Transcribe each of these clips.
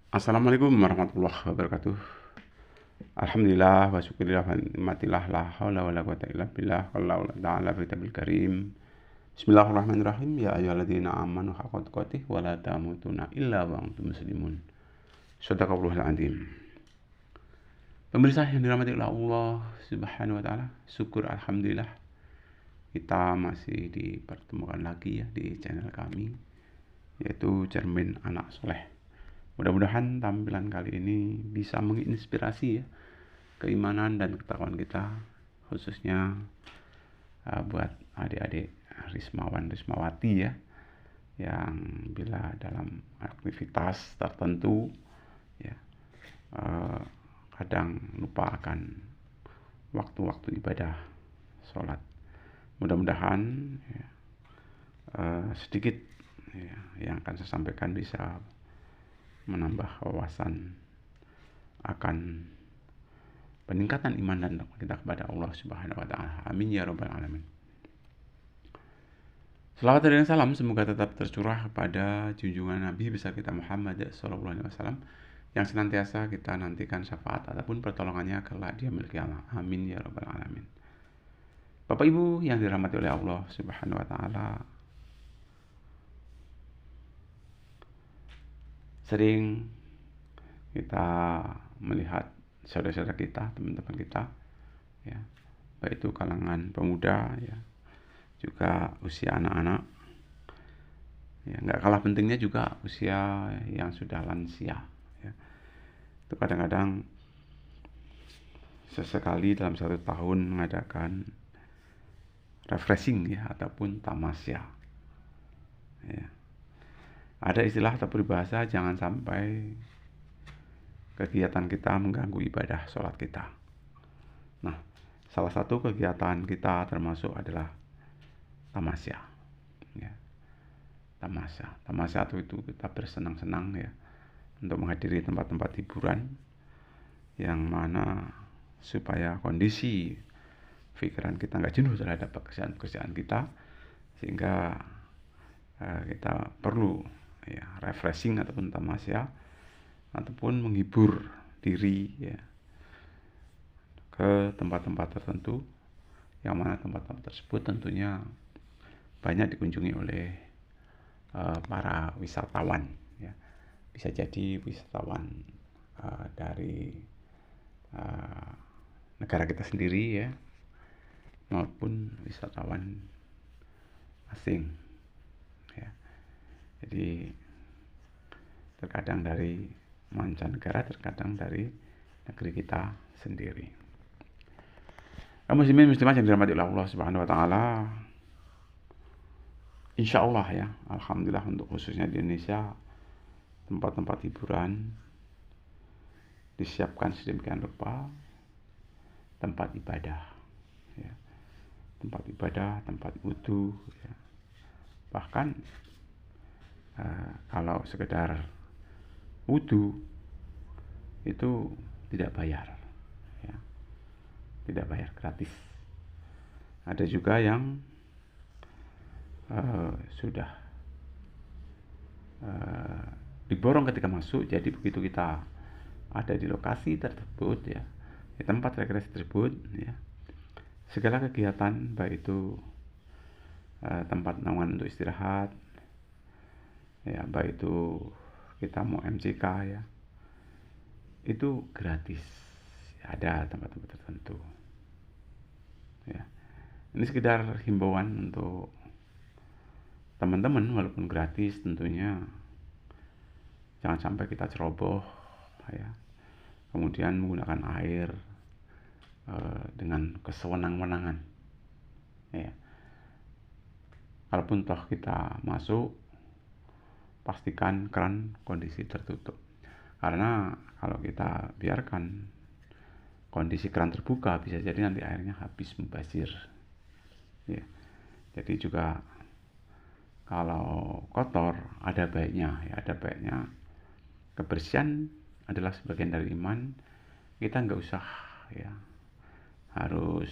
Assalamualaikum warahmatullahi wabarakatuh. Alhamdulillah wa syukurillah wa nikmatillah la haula wala quwata illa billah wallahu ta'ala fi tabil karim. Bismillahirrahmanirrahim. Ya ayyuhalladzina amanu haqqa tuqatih wa la tamutunna illa wa antum muslimun. Shadaqallahul azim. Pemirsa yang dirahmati oleh Allah Subhanahu wa taala, syukur alhamdulillah kita masih dipertemukan lagi ya di channel kami yaitu Cermin Anak Soleh. Mudah-mudahan tampilan kali ini bisa menginspirasi ya keimanan dan ketakwaan kita, khususnya buat adik-adik Rismawan Rismawati ya, yang bila dalam aktivitas tertentu ya kadang lupa akan waktu-waktu ibadah sholat. Mudah-mudahan ya, sedikit ya, yang akan saya sampaikan bisa menambah wawasan akan peningkatan iman dan takwa kita kepada Allah Subhanahu wa taala. Amin ya rabbal alamin. Selawat dan salam semoga tetap tercurah kepada junjungan Nabi besar kita Muhammad sallallahu alaihi wasallam yang senantiasa kita nantikan syafaat ataupun pertolongannya kelak di yaumil qiyamah. Amin ya rabbal alamin. Bapak Ibu yang dirahmati oleh Allah Subhanahu wa taala, sering kita melihat saudara-saudara kita, teman-teman kita ya, baik itu kalangan pemuda ya, juga usia anak-anak ya, nggak kalah pentingnya juga usia yang sudah lansia ya. Itu kadang-kadang sesekali dalam satu tahun mengadakan refreshing ya ataupun tamasya ya. Ada istilah atau peribahasa, jangan sampai kegiatan kita mengganggu ibadah sholat kita. Nah, salah satu kegiatan kita termasuk adalah tamasya. Ya. Tamasya itu kita bersenang-senang ya untuk menghadiri tempat-tempat hiburan yang mana supaya kondisi pikiran kita nggak jenuh terhadap pekerjaan-pekerjaan kita, sehingga kita perlu ya refreshing ataupun tamasya ataupun menghibur diri ya ke tempat-tempat tertentu yang mana tempat-tempat tersebut tentunya banyak dikunjungi oleh para wisatawan ya. Bisa jadi wisatawan dari negara kita sendiri ya maupun wisatawan asing ya. Jadi terkadang dari mancanegara, terkadang dari negeri kita sendiri. Kaum muslimin muslimat yang dirahmati oleh Allah Subhanahu wa taala, insya Allah ya, alhamdulillah untuk khususnya di Indonesia tempat-tempat hiburan disiapkan sedemikian rupa, tempat ibadah ya, tempat wudhu ya. Bahkan kalau sekedar wudhu itu tidak bayar ya, tidak bayar, gratis. Ada juga yang sudah diborong ketika masuk, jadi begitu kita ada di lokasi tersebut ya, di tempat rekreasi tersebut ya, segala kegiatan baik itu tempat naungan untuk istirahat ya, baik itu kita mau MCK ya, itu gratis. Ada tempat-tempat tertentu ya. Ini sekedar himbauan untuk teman-teman, walaupun gratis tentunya jangan sampai kita ceroboh ya, kemudian menggunakan air dengan kesewenang-wenangan ya. Kalaupun toh kita masuk, pastikan keran kondisi tertutup, karena kalau kita biarkan kondisi keran terbuka bisa jadi nanti airnya habis mubazir ya. Jadi juga kalau kotor ada baiknya ya, ada baiknya kebersihan adalah sebagian dari iman. Kita nggak usah ya harus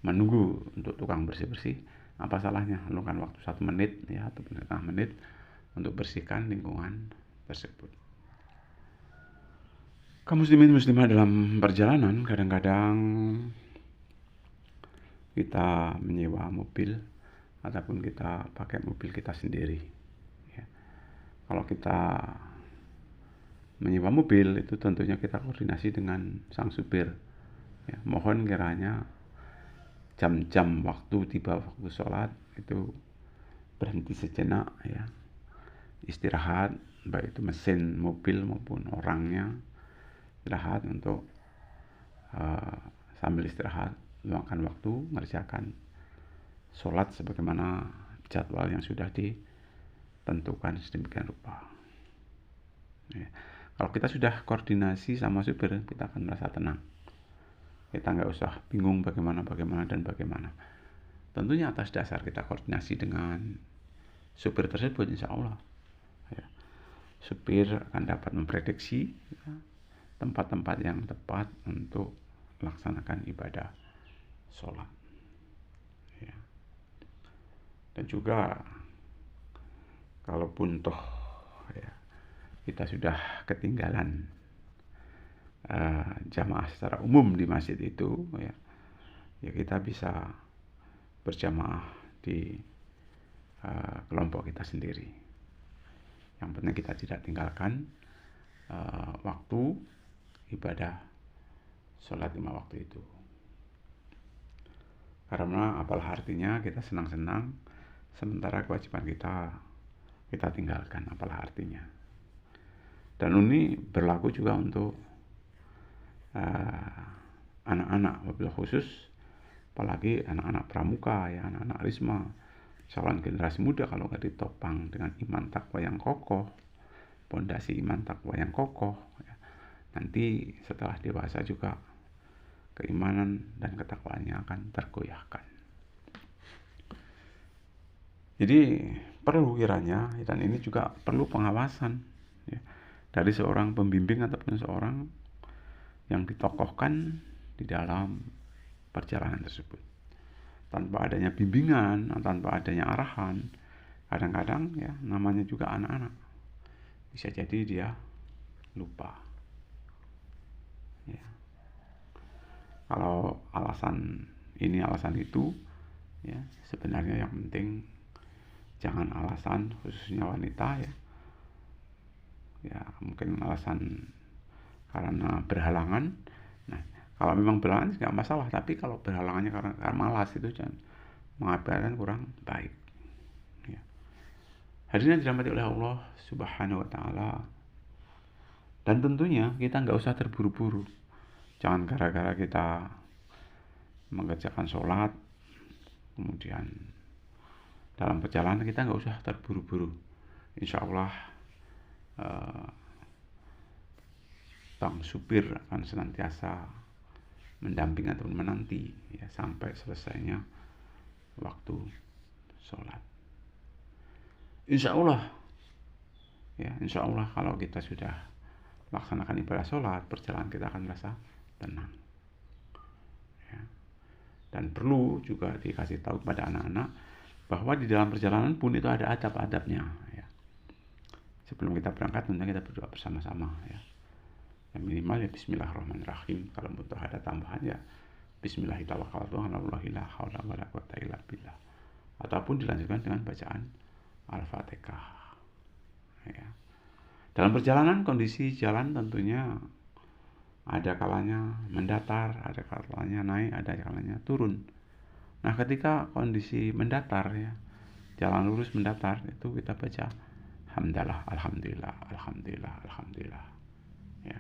menunggu untuk tukang bersih-bersih. Apa salahnya luangkan waktu 1 menit ya atau setengah menit untuk bersihkan lingkungan tersebut. Kaum muslimin muslimah dalam perjalanan kadang-kadang kita menyewa mobil ataupun kita pakai mobil kita sendiri. Ya. Kalau kita menyewa mobil itu tentunya kita koordinasi dengan sang supir. Ya, mohon kiranya jam-jam waktu tiba waktu sholat itu berhenti sejenak, ya, istirahat, baik itu mesin mobil maupun orangnya, istirahat untuk sambil istirahat luangkan waktu mengerjakan sholat sebagaimana jadwal yang sudah ditentukan sedemikian rupa. Ya. Kalau kita sudah koordinasi sama supir, kita akan merasa tenang. Kita nggak usah bingung bagaimana dan bagaimana. Tentunya atas dasar kita koordinasi dengan supir tersebut, insya Allah. Ya. Supir akan dapat memprediksi, ya, tempat-tempat yang tepat untuk melaksanakan ibadah sholat. Ya. Dan juga kalaupun toh ya, kita sudah ketinggalan jamaah secara umum di masjid itu, ya kita bisa berjamaah di kelompok kita sendiri. Yang penting kita tidak tinggalkan waktu ibadah sholat 5 waktu itu. Karena apalah artinya kita senang-senang sementara kewajiban kita tinggalkan, apalah artinya. Dan ini berlaku juga untuk anak-anak, wabil khusus apalagi anak-anak pramuka, ya, anak-anak risma, calon generasi muda. Kalau nggak ditopang dengan iman takwa yang kokoh, pondasi iman takwa yang kokoh, ya, nanti setelah dewasa juga keimanan dan ketakwaannya akan tergoyahkan. Jadi perlu kiranya, dan ini juga perlu pengawasan, ya, dari seorang pembimbing ataupun seorang yang ditokohkan di dalam perjalanan tersebut. Tanpa adanya bimbingan, tanpa adanya arahan, kadang-kadang ya namanya juga anak-anak, bisa jadi dia lupa. Ya. Kalau alasan ini alasan itu, ya sebenarnya yang penting jangan alasan, khususnya wanita, ya. Ya mungkin alasan karena berhalangan. Nah, kalau memang berhalangan nggak masalah, tapi kalau berhalangannya karena malas itu jangan, mengabarkan kurang baik. Ya. Hadirin dirahmati oleh Allah Subhanahu wa Ta'ala. Dan tentunya kita nggak usah terburu-buru. Jangan gara-gara kita mengerjakan sholat, kemudian dalam perjalanan kita nggak usah terburu-buru. Insya Allah sang supir akan senantiasa mendamping atau menanti, ya, sampai selesainya waktu sholat. Insya Allah, ya, insya Allah kalau kita sudah melaksanakan ibadah sholat, perjalanan kita akan merasa tenang. Ya. Dan perlu juga dikasih tahu kepada anak-anak bahwa di dalam perjalanan pun itu ada adab-adabnya. Ya. Sebelum kita berangkat, tentunya kita berdoa bersama-sama. Ya. Yang minimal ya Bismillahirrahmanirrahim. Kalau butuh ada tambahan ya Bismillahirrahmanirrahim. Ataupun dilanjutkan dengan bacaan Al-Fatihah. Ya. Dalam perjalanan kondisi jalan tentunya ada kalanya mendatar, ada kalanya naik, ada kalanya turun. Nah, ketika kondisi mendatar, ya, jalan lurus mendatar, itu kita baca Hamdalah, Alhamdulillah, Alhamdulillah, Alhamdulillah. Ya.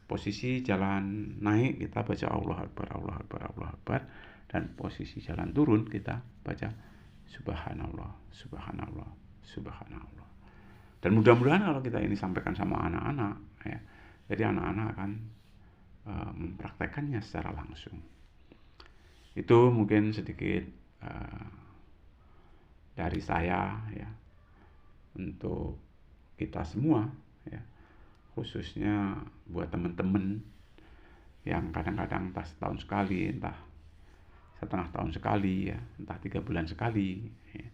Posisi jalan naik kita baca Allah Akbar, Allah Akbar, Allah Akbar. Dan posisi jalan turun kita baca Subhanallah, Subhanallah, Subhanallah. Dan mudah-mudahan kalau kita ini sampaikan sama anak-anak, ya, jadi anak-anak akan mempraktekannya secara langsung. Itu mungkin sedikit dari saya, ya, untuk kita semua, ya, khususnya buat teman-teman yang kadang-kadang entah setahun sekali, entah setengah tahun sekali, ya, entah 3 bulan sekali, ya,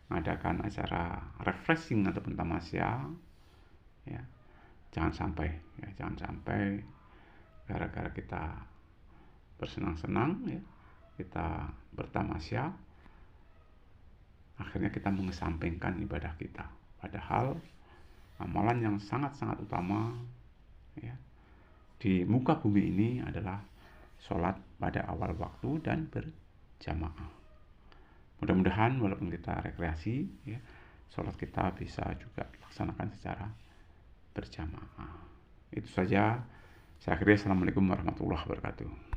mengadakan acara refreshing ataupun tamasya ya. Jangan sampai gara-gara kita bersenang-senang ya, kita bertamasya, akhirnya kita mengesampingkan ibadah kita. Padahal amalan yang sangat-sangat utama ya, di muka bumi ini adalah sholat pada awal waktu dan berjamaah. Mudah-mudahan walaupun kita rekreasi ya, sholat kita bisa juga dilaksanakan secara berjamaah. Itu saja. Saya akhiri. Assalamualaikum warahmatullahi wabarakatuh.